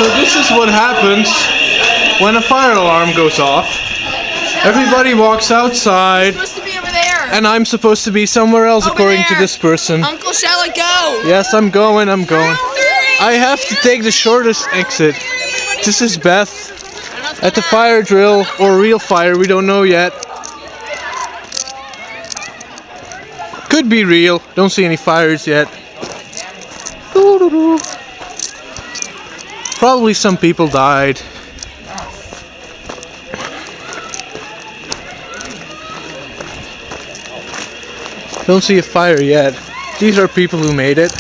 So this is what happens when a fire alarm goes off. Everybody walks outside. You're supposed to be over there. And I'm supposed to be somewhere else Over according to there. this person. Uncle, shall I go? Yes, I'm going. I have to take the shortest exit. This is Beth at the fire drill, or real fire, we don't know yet. Could be real, don't see any fires yet. Probably some people died. Don't see a fire yet. These are people who made it.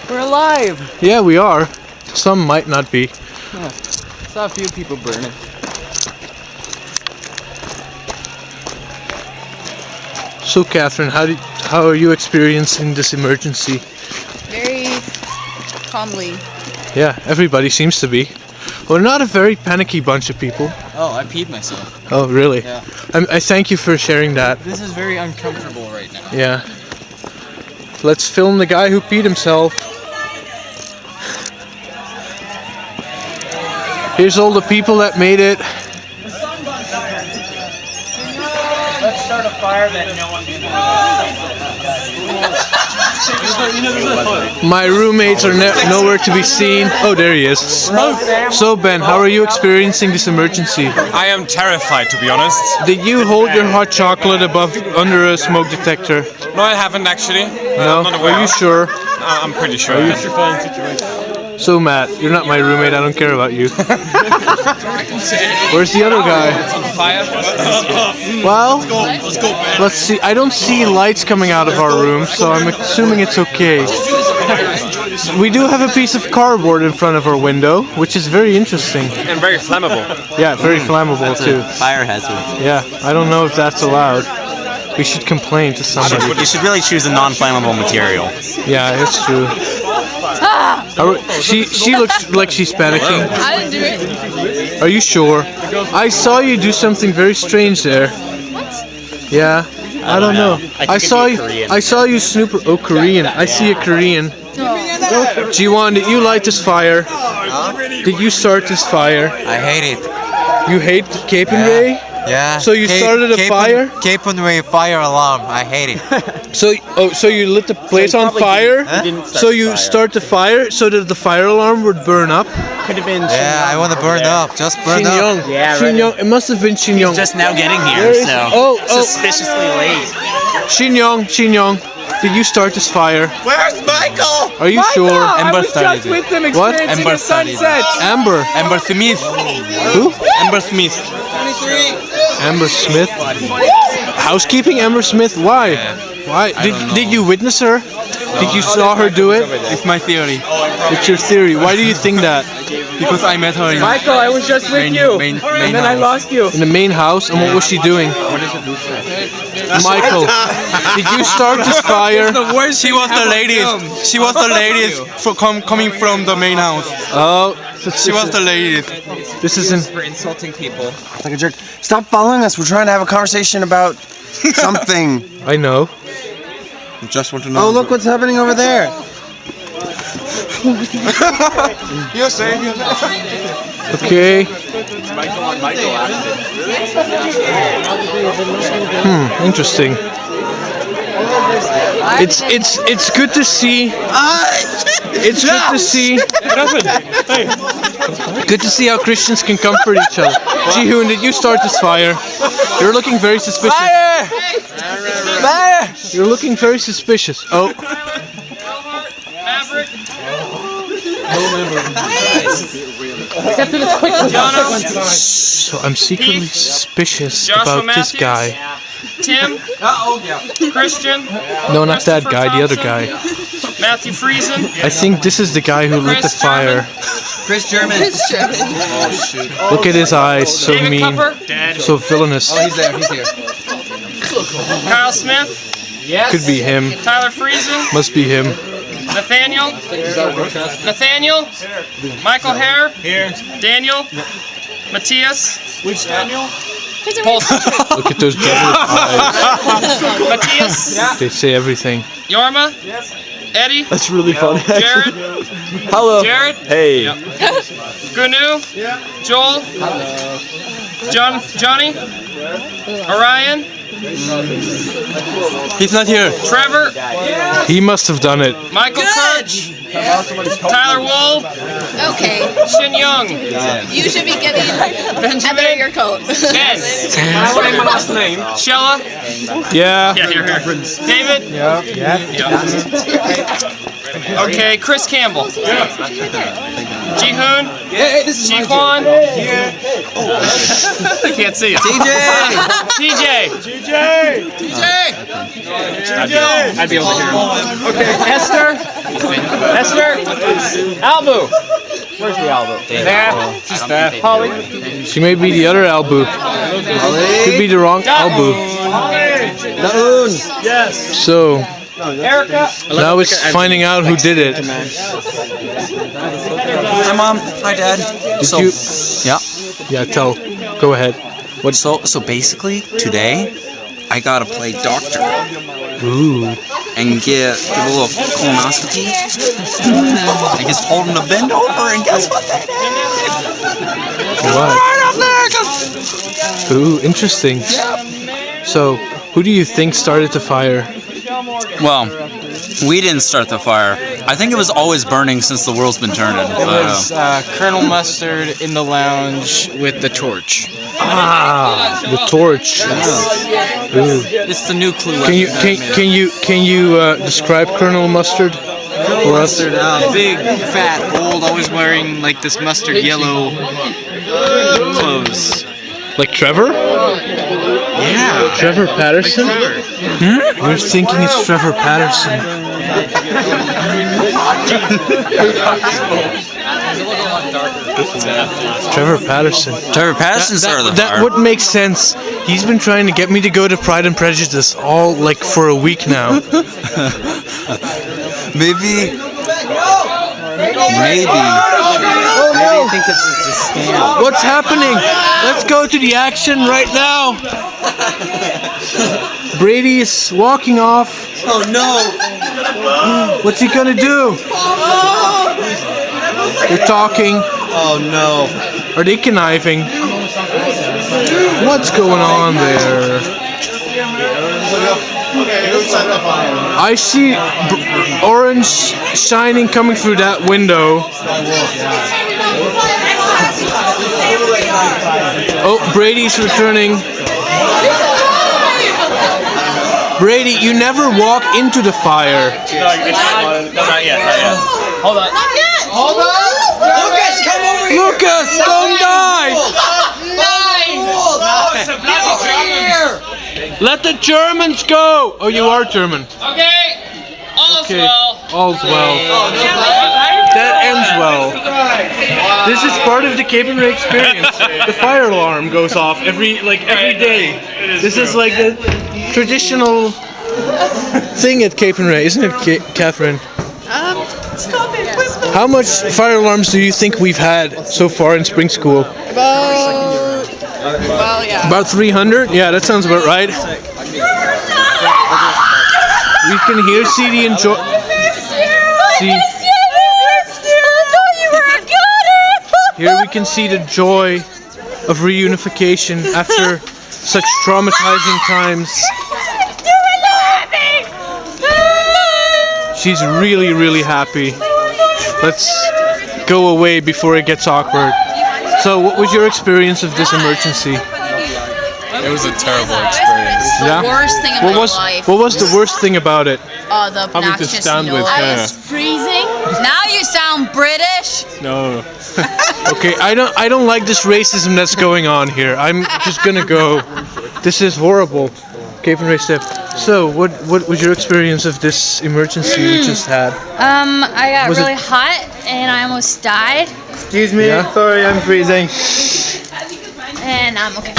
We're alive! Yeah, we are. Some might not be. Yeah. Saw a few people burning. So, Catherine, how are you experiencing this emergency? Very calmly. Yeah, everybody seems to be. We're not a very panicky bunch of people. Oh, I peed myself. Oh, really? Yeah. I thank you for sharing that. This is very uncomfortable right now. Yeah. Let's film the guy who peed himself. Here's all the people that made it. Let's start a fire that no one can. My roommates are nowhere to be seen. Oh, there he is. So, Ben, how are you experiencing this emergency? I am terrified, to be honest. Did you hold your hot chocolate under a smoke detector? No, I haven't actually. No? I'm not aware. Are you sure? I'm pretty sure. So, Matt, you're not my roommate. I don't care about you. Where's the other guy? Well, let's see. I don't see lights coming out of our room, so I'm assuming it's okay. We do have a piece of cardboard in front of our window, which is very interesting. And very flammable. Yeah, very flammable too. Fire hazard. Yeah, I don't know if that's allowed. We should complain to somebody. You should really choose a non-flammable material. Yeah, it's true. She looks like she's panicking. I didn't do it. Are you sure? I saw you do something very strange there. What? Yeah, I don't know. I saw you snoop. Oh, Korean. I see a Korean. Jiwon, did you light this fire? Did you start this fire? I hate it. You hate Capernwray? Yeah. So you started a fire? Capernwray fire alarm. I hate it. So you lit the place on fire? So you start the fire so that the fire alarm would burn up? Could have been. Yeah, I want to burn up. Just burn up. Shin-young. Yeah, right. Shin-young. It must have been Shin-young. Just now getting here, so suspiciously late. Shin-young. Did you start this fire? Where's Michael? Are you sure? Ember started with them What? experiencing Ember a started. sunset. Amber. Ember Smith. Who? Ember Smith. Amber Smith. Housekeeping Amber Smith? Why? Why? Did you witness her? Did you saw her do it? It's my theory. It's your theory. Why do you think that? Because I met her in Michael, I was just with you. main And then I house. lost you. In the main house? And what was she doing? Michael, did you start this fire? She was the ladies. She was the ladies coming from the main house. Oh, She was the ladies. this isn't. For insulting people. Like a jerk. Stop following us. We're trying to have a conversation about something. I know. Just want to know. Oh, look what's happening over there. You're safe. Okay. Interesting. It's good to see. It's good to see. Good to see how Christians can comfort each other. Jihoon, did you start this fire? You're looking very suspicious. Fire! Fire! You're looking very suspicious. Oh. So I'm secretly suspicious about this guy. Tim, Christian, No, not that guy, the other guy. Matthew Friesen, I think this is the guy who lit the fire. Chris German. Look at his eyes, so David mean, Cupper, so villainous. He's there, he's here. Kyle Smith, Could be him. Tyler Friesen, Must be him. Nathaniel, Michael Hare, Daniel, Matthias, which Daniel? Paulson, Look at those devilish eyes. Matthias, They say everything. Yorma, Eddie, That's really funny. Jared, Hello. Jared, Hey. Gunu, Joel, Johnny, Orion, He's not here. Trevor, He must have done it. Michael Kirch, Tyler Wool, Okay. Shin Young, You should be getting Heather Benjamin, your coat. Ben, Shella, Yeah. yeah, here. David, okay, Chris Campbell, Jihoon, Jiquan, I can't see it. TJ, I'd be able to hear him. Okay, Esther, Albu. Where's the Albu? There. She's there. Holly. She may be the other Albu. Could be the wrong Albu. So Erica. now it's finding out who did it. Hi, Mom. Hi, Dad. Did you? Yeah. Yeah. Tell. Go ahead. So basically, today, I gotta play doctor Ooh. and give a little colonoscopy. I just told him to bend over, and guess what they did? What? Right up there. Ooh. Interesting. So, who do you think started the fire? Well, we didn't start the fire. I think it was always burning since the world's been turning. It was Colonel Mustard in the lounge with the torch. Ah, the torch. Ooh. It's the new clue. Can you describe Colonel Mustard for us? Big, fat, old, always wearing like this mustard yellow clothes. Like Trevor? Yeah. Trevor Patterson? You're thinking it's Trevor Patterson. Trevor Patterson. Trevor Patterson started the That fire. would make sense. He's been trying to get me to go to Pride and Prejudice all like for a week now. Maybe. Maybe I think it's a scam. What's happening? Let's go to the action right now. Brady's walking off. Oh no! What's he gonna do? They're talking. Oh no! Are they conniving? What's going on there? I see orange shining coming through that window. Oh, Brady's returning. Brady, you never walk into the fire. No, not yet. Hold on. Lucas, come over here! Lucas, don't die! Let the Germans go! Oh, you are German. Okay. All's Okay, well. all's well. That ends well. This is part of the Capernwray experience. The fire alarm goes off every day. This is like the traditional thing at Capernwray, isn't it, Catherine? How much fire alarms do you think we've had so far in spring school? About 300? Yeah, that sounds about right. We can hear CD and Joy. Here we can see the joy of reunification after such traumatizing times. She's really, really happy. Let's go away before it gets awkward. So, what was your experience of this emergency? It was a terrible experience. Yeah? Worst thing of my life. What was the worst thing about it? Oh, the Having to obnoxious stand with noise. her. I was freezing. Now you sound British. No. Okay, I don't like this racism that's going on here. I'm just gonna go. This is horrible. Capernwray step. So, what was your experience of this emergency we just had? I got Was it- really hot and I almost died. Excuse me, Yeah? sorry, I'm freezing. And I'm okay.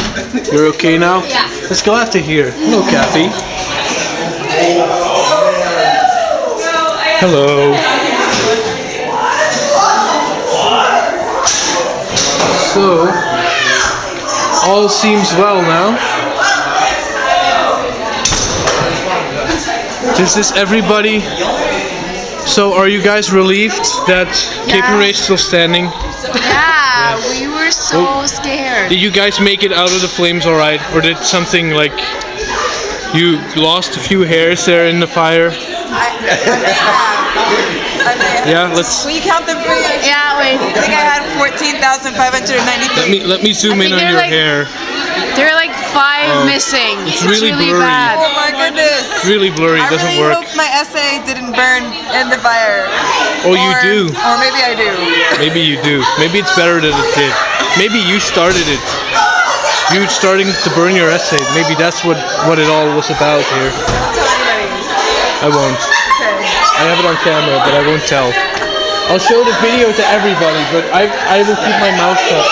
You're okay now? Yeah. Let's go after here. Hello, Kathy. Hello. So, all seems well now. Does this everybody So, are you guys relieved that Capernwray is still standing? Yeah, we were so scared. Did you guys make it out of the flames all right, or did something like you lost a few hairs there in the fire? Yeah, let's. Will you count them for me? Yeah, wait. I think I had 14,593. Let me zoom in on they're your like- hair. There are like 5 missing. It's really blurry. bad. Oh my goodness. It's really blurry. It I doesn't really work. hope my essay didn't burn in the fire. Oh, you do. Or maybe I do. Maybe you do. Maybe it's better that it did. Maybe you started it. You starting to burn your essay. Maybe that's what it all was about here. Don't tell anybody. I won't. Okay. I have it on camera, but I won't tell. I'll show the video to everybody, but I will keep my mouth shut.